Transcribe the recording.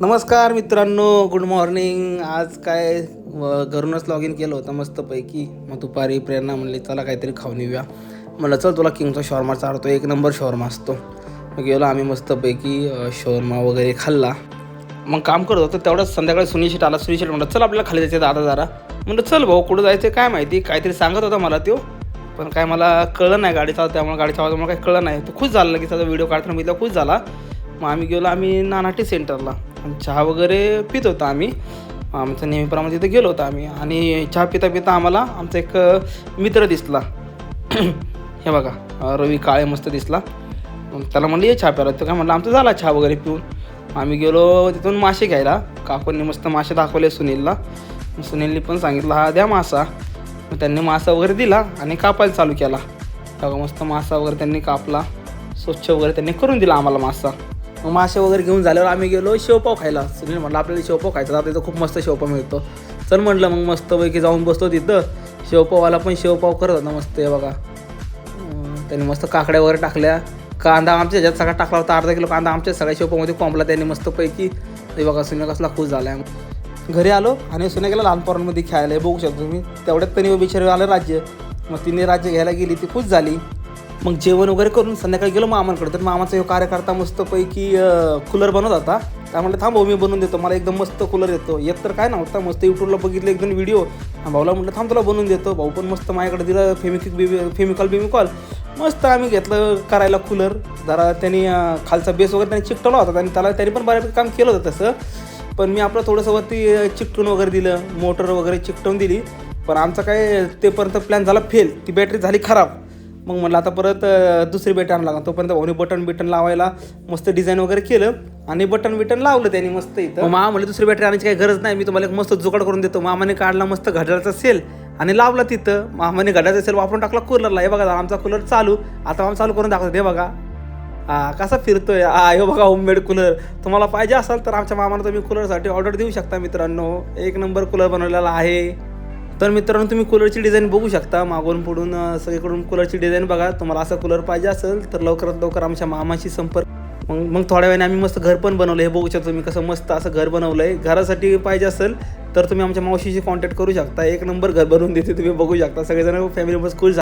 नमस्कार मित्रांनो, good morning. आज काय घरूनच लॉग इन केलं होतं मस्तपैकी. मग दुपारी प्रेरणा म्हणली चला काहीतरी खाऊन येऊया. म्हणलं चल तुला किंगचा शॉर्मा चालतो, एक नंबर शॉर्मा असतो. मग गेलो आम्ही मस्तपैकी शॉर्मा वगैरे खाल्ला. मग काम करत होतं तेवढंच संध्याकाळी सुनील आला. सुनील म्हणलं चल आपल्याला खाली जायचं दादा जरा. म्हणलं चल भाऊ कुठं जायचं काय माहिती, काहीतरी सांगत होता मला तो, पण काय मला कळलं नाही गाडी चालत, त्यामुळे गाडीचा आवाज मला काही कळलं नाही. तो खुश झाला की त्याचा व्हिडिओ काढताना मी खुश झाला. मग आम्ही नानाटी सेंटरला आणि चहा वगैरे पित होता आम्ही. आमचं नेहमीप्रमाणे तिथे गेलो होतो आम्ही आणि चहा पिता पिता आम्हाला आमचा एक मित्र दिसला. हे बघा रवी काळे मस्त दिसला. त्याला म्हणलं ये चहा प्यायला. तर काय म्हणलं आमचं झाला चहा वगैरे पिऊन. आम्ही गेलो तिथून मासे घ्यायला. काकूंनी मस्त मासे दाखवले सुनीलला. सुनीलनी पण सांगितलं हा द्या मासा. मग त्यांनी मासा वगैरे दिला आणि कापायला चालू केला. तेव्हा मस्त मासा वगैरे त्यांनी कापला, स्वच्छ वगैरे त्यांनी करून दिला आम्हाला मासा. मग मासे वगैरे घेऊन झाल्यावर आम्ही गेलो शेवपाव खायला. सुनील म्हटलं आपल्याला शेवपाव खायचा, आता तिथं खूप मस्त शेवपाव मिळतो. चल म्हटलं मग मस्तपैकी जाऊन बसतो तिथं. शेवपावाला पण शेवपाव करत होता मस्त. आहे बघा त्यांनी मस्त काकड्या वगैरे टाकल्या. कांदा आमच्या ह्याच्यात सगळा टाकला होता, अर्धा किलो कांदा आमच्या सगळ्या शेवपावमध्ये कोंबला त्यांनी मस्तपैकी. ते बघा सुनील कसला खुश झाला आहे. घरी आलो आणि सुने गेला लहान पोरांमध्ये खेळायला. बघू शकतो तुम्ही. तेवढ्यात त्यांनी बिचारी आलं राज्य. मग तिने राज्य घ्यायला गेली, ती खुश झाली. मग जेवण वगैरे करून संध्याकाळी गेलो मामांकडे. तर मामाचा एक कार्यकर्ता मस्तपैकी कूलर बनवत होता. त्यामुळे थांब मी बनवून देतो, मला एकदम मस्त कूलर येतो. येत तर काय नव्हता, मस्त यूट्यूबला बघितलं एकदम व्हिडिओ. भाऊला म्हटलं थांब तुला बनवून देतो. भाऊ पण मस्त माझ्याकडे दिलं फेमिकॉल मस्त आम्ही घेतलं करायला कूलर. जरा त्यांनी खालचा बेस वगैरे त्यांनी चिकटवला होता आणि त्यांनी पण बऱ्यापैकी काम केलं होतं तसं. पण मी आपलं थोडंसं वरती चिकटून वगैरे दिलं, मोटर वगैरे चिकटवून दिली. पण आमचा काय तेपर्यंत प्लॅन झाला फेल, ती बॅटरी झाली खराब. मग म्हटलं आता परत दुसरी बॅटरी आणावं लागला. तोपर्यंत भाऊने बटन लावायला मस्त डिझाईन वगैरे केलं आणि बटन लावलं त्यांनी मस्त इथं. मामा म्हटलं दुसरी बॅटरी आणायची काही गरज नाही, मी तुम्हाला एक मस्त जुगाड करून देतो. मामाने काढला मस्त घड्याळाचा सेल आणि लावला तिथं. मामाने घड्याळाचा सेल वापरून टाकला कूलरला. हे बघा आमचा कूलर चालू. आता आम्ही चालू करून दाखवतो. हे बघा कसा फिरतोय. हे बघा होममेड कूलर. तुम्हाला पाहिजे असाल तर आमच्या मामाला तुम्ही कूलरसाठी ऑर्डर देऊ शकता मित्रांनो. एक नंबर कूलर बनवलेला आहे. तर मित्रांनो तुम्ही कूलरची डिझाईन बघू शकता. मागून पुढून सगळीकडून कूलरची डिझाईन बघा. तुम्हाला असं कूलर पाहिजे असेल तर लवकरात लवकर आमच्या मामाशी संपर्क. मग थोड्या वेळाने आम्ही मस्त घर पण बनवलं. हे बघू शकता तुम्ही कसं मस्त असं घर बनवलं आहे. घरासाठी पाहिजे असेल तर तुम्ही आमच्या मावशीशी कॉन्टॅक्ट करू शकता. एक नंबर घर बनवून देते. तुम्ही बघू शकता. सगळेजण फॅमिली खुश